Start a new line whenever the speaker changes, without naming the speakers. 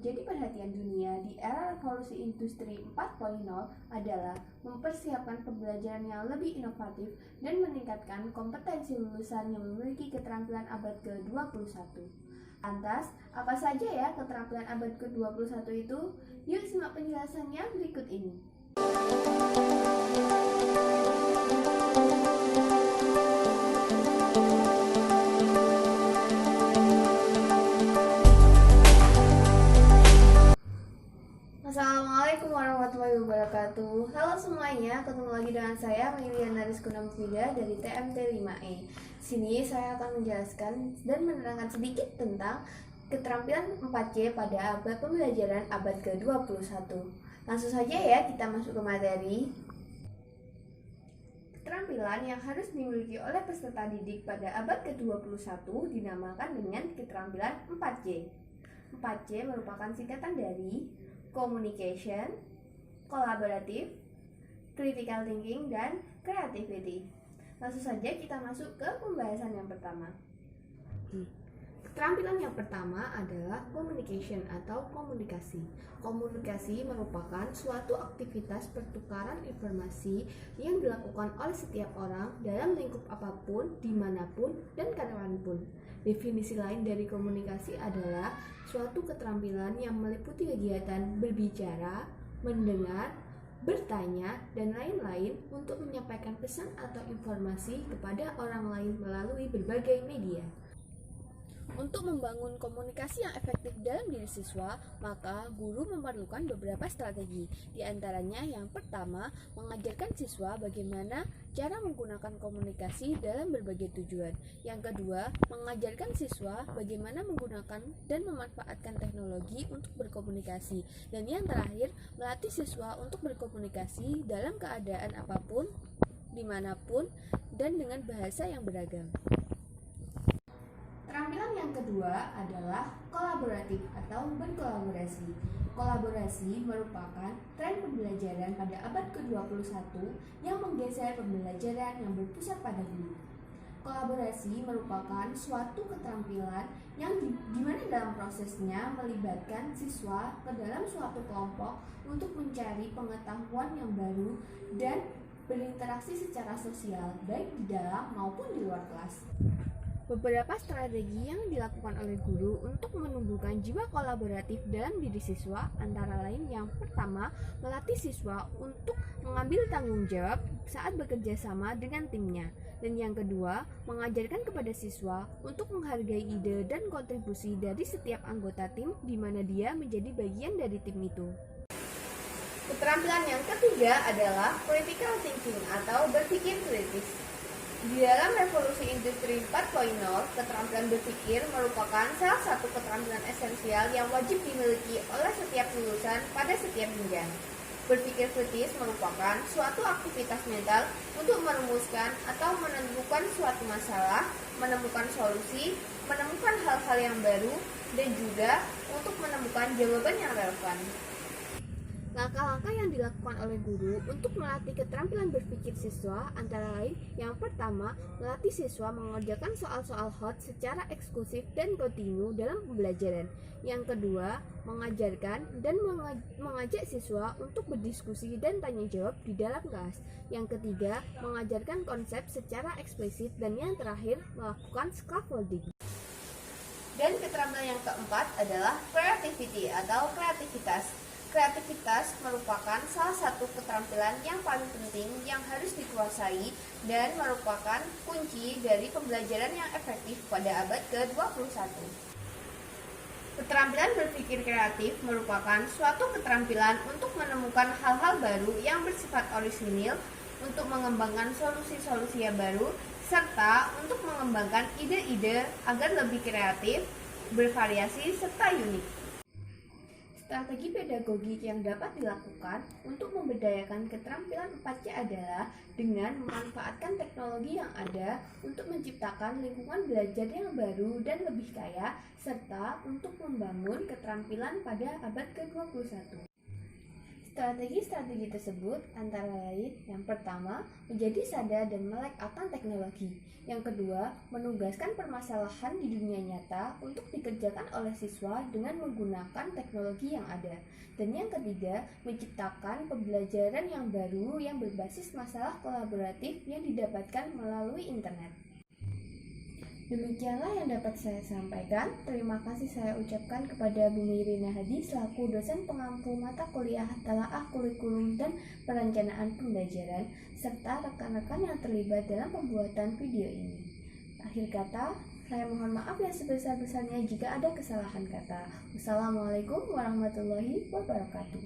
menjadi perhatian dunia di era revolusi industri 4.0 adalah mempersiapkan pembelajaran yang lebih inovatif dan meningkatkan kompetensi lulusan yang memiliki keterampilan abad ke-21. Lantas, apa saja ya keterampilan abad ke-21 itu? Yuk simak penjelasannya berikut ini. Assalamualaikum warahmatullahi wabarakatuh. Halo semuanya, ketemu lagi dengan saya Miliana Rizkuna Mufidah dari TMT 5E. Sini saya akan menjelaskan dan menerangkan sedikit tentang keterampilan 4C pada abad pembelajaran abad ke-21. Langsung saja ya kita masuk ke materi. Keterampilan yang harus dimiliki oleh peserta didik pada abad ke-21 dinamakan dengan keterampilan 4C. 4C merupakan singkatan dari communication, kolaboratif, critical thinking, dan creativity. Langsung saja kita masuk ke pembahasan yang pertama. Keterampilan yang pertama adalah communication atau komunikasi. Komunikasi merupakan suatu aktivitas pertukaran informasi yang dilakukan oleh setiap orang dalam lingkup apapun, dimanapun, dan kapanpun. Definisi lain dari komunikasi adalah suatu keterampilan yang meliputi kegiatan berbicara, mendengar, bertanya, dan lain-lain untuk menyampaikan pesan atau informasi kepada orang lain melalui berbagai media. Untuk membangun komunikasi yang efektif dalam diri siswa, maka guru memerlukan beberapa strategi. Di antaranya yang pertama, mengajarkan siswa bagaimana cara menggunakan komunikasi dalam berbagai tujuan. Yang kedua, mengajarkan siswa bagaimana menggunakan dan memanfaatkan teknologi untuk berkomunikasi. Dan yang terakhir, melatih siswa untuk berkomunikasi dalam keadaan apapun, dimanapun, dan dengan bahasa yang beragam. Keterampilan yang kedua adalah kolaboratif atau berkolaborasi. Kolaborasi merupakan tren pembelajaran pada abad ke-21 yang menggeser pembelajaran yang berpusat pada guru. Kolaborasi merupakan suatu keterampilan yang dimana dalam prosesnya melibatkan siswa ke dalam suatu kelompok untuk mencari pengetahuan yang baru dan berinteraksi secara sosial, baik di dalam maupun di luar kelas. Beberapa strategi yang dilakukan oleh guru untuk menumbuhkan jiwa kolaboratif dalam diri siswa antara lain yang pertama, melatih siswa untuk mengambil tanggung jawab saat bekerja sama dengan timnya. Dan yang kedua, mengajarkan kepada siswa untuk menghargai ide dan kontribusi dari setiap anggota tim di mana dia menjadi bagian dari tim itu. Keterampilan yang ketiga adalah critical thinking atau berpikir kritis. Di dalam revolusi industri 4.0, keterampilan berpikir merupakan salah satu keterampilan esensial yang wajib dimiliki oleh setiap lulusan pada setiap jenjang. Berpikir kritis merupakan suatu aktivitas mental untuk merumuskan atau menentukan suatu masalah, menemukan solusi, menemukan hal-hal yang baru, dan juga untuk menemukan jawaban yang relevan. Langkah-langkah yang dilakukan oleh guru untuk melatih keterampilan berpikir siswa antara lain yang pertama, melatih siswa mengerjakan soal-soal hot secara eksklusif dan kontinu dalam pembelajaran. Yang kedua, mengajarkan dan mengajak siswa untuk berdiskusi dan tanya jawab di dalam kelas. Yang ketiga, mengajarkan konsep secara eksplisit, dan yang terakhir, melakukan scaffolding. Dan keterampilan yang keempat adalah creativity atau kreativitas. Kreativitas merupakan salah satu keterampilan yang paling penting yang harus dikuasai dan merupakan kunci dari pembelajaran yang efektif pada abad ke-21. Keterampilan berpikir kreatif merupakan suatu keterampilan untuk menemukan hal-hal baru yang bersifat orisinil, untuk mengembangkan solusi-solusi yang baru, serta untuk mengembangkan ide-ide agar lebih kreatif, bervariasi, serta unik. Strategi pedagogik yang dapat dilakukan untuk memberdayakan keterampilan 4C adalah dengan memanfaatkan teknologi yang ada untuk menciptakan lingkungan belajar yang baru dan lebih kaya, serta untuk membangun keterampilan pada abad ke-21. Strategi-strategi tersebut antara lain yang pertama, menjadi sadar dan melek akan teknologi. Yang kedua, menugaskan permasalahan di dunia nyata untuk dikerjakan oleh siswa dengan menggunakan teknologi yang ada. Dan yang ketiga, menciptakan pembelajaran yang baru yang berbasis masalah kolaboratif yang didapatkan melalui internet. Demikianlah yang dapat saya sampaikan. Terima kasih saya ucapkan kepada Bu Mirina Hadi selaku dosen pengampu mata kuliah Telaah Kurikulum dan Perencanaan Pembelajaran serta rekan-rekan yang terlibat dalam pembuatan video ini. Akhir kata, saya mohon maaf yang sebesar-besarnya jika ada kesalahan kata. Wassalamualaikum warahmatullahi wabarakatuh.